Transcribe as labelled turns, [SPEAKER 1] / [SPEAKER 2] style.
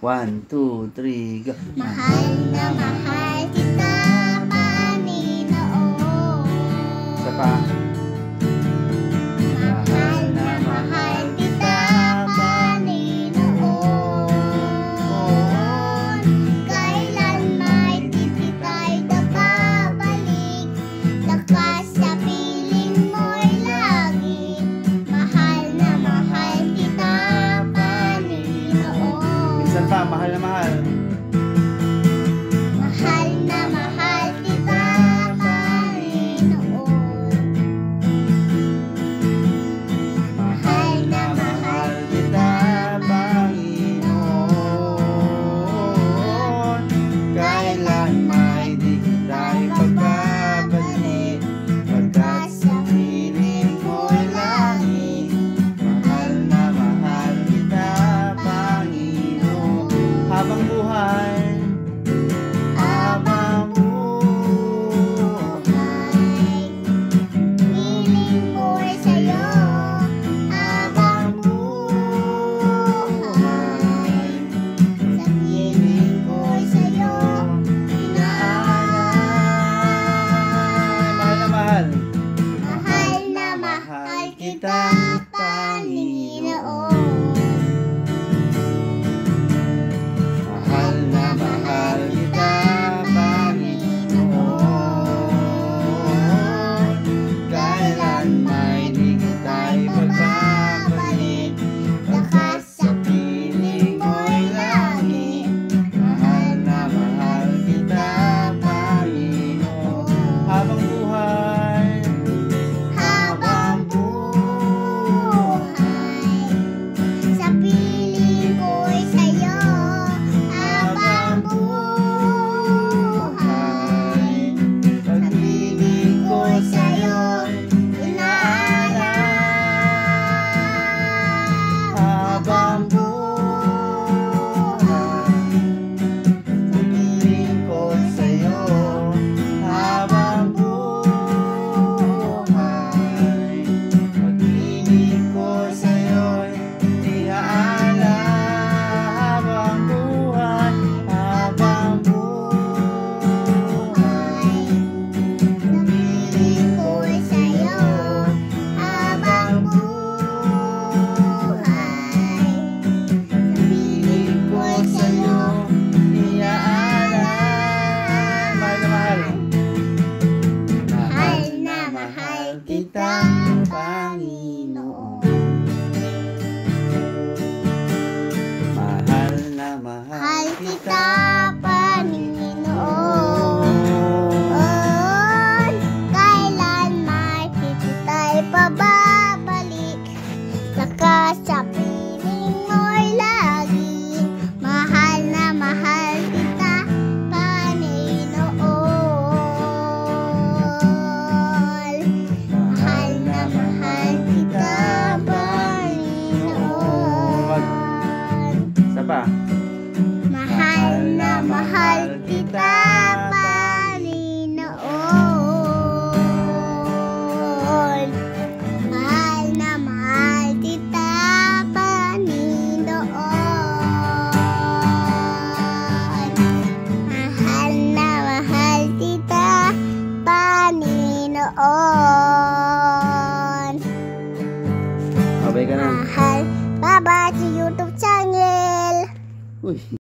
[SPEAKER 1] 1, 2, 3, go.
[SPEAKER 2] Mahal na mahal kita, Panginoon.
[SPEAKER 1] Isa pa.
[SPEAKER 2] Mahal na mahal kita, Panginoon. Kailan may di tayo nakabalik, lakas sa piling mo'y lagi. Mahal na mahal kita, Panginoon.
[SPEAKER 1] Minsan pa, mahal na mahal.
[SPEAKER 2] Mahal na mahal kita, Panginoon.
[SPEAKER 1] Mahal na mahal kita, Panginoon. Kailan may di tayo pagbabalik, pagkat sa piling mo'y langit. Mahal na mahal kita, Panginoon. Habang buhay, habang buhay,
[SPEAKER 2] Piling ko'y sa'yo, habang buhay. Sa piling ko'y sa'yo,
[SPEAKER 1] mahal na mahal.
[SPEAKER 2] mahal na mahal kita, Panginoon.
[SPEAKER 1] Mahal na mahal kita, Panginoon. Kailan may di tayo pagbabalik, lakas sa piling mo'y langit. Mahal na mahal kita, Panginoon. Habang buhay,
[SPEAKER 2] Habang buhay, sa piling ko'y sa'yo, habang buhay.
[SPEAKER 1] pag-ibig ko sa'yo, habang buhay. Pag-ibig ko sa'yo, habang buhay. Pag-ibig ko sa'yo'y iaala, habang buhay, habang buhay.
[SPEAKER 2] Piling ko'y sa'yo, habang buhay.
[SPEAKER 1] Pag-ibig ko sa'yo, iaala. Mahal na mahal.
[SPEAKER 2] Mahal na mahal kita, Panginoon.
[SPEAKER 1] Mahal na mahal
[SPEAKER 2] Mahal
[SPEAKER 1] kita,
[SPEAKER 2] kita, Panginoon. Kailan may tayo pababalik, lakas sa piling mo'y lagi. Mahal na mahal kita, Panginoon. Mahal na mahal kita, Panginoon.
[SPEAKER 1] Isa pa.
[SPEAKER 2] Mahal na mahal kita, Panginoon. Mahal na mahal kita, Panginoon. Mahal na mahal kita, Panginoon.
[SPEAKER 1] Abay ka na.
[SPEAKER 2] Mahal, bye-bye sa YouTube channel.
[SPEAKER 1] Uy.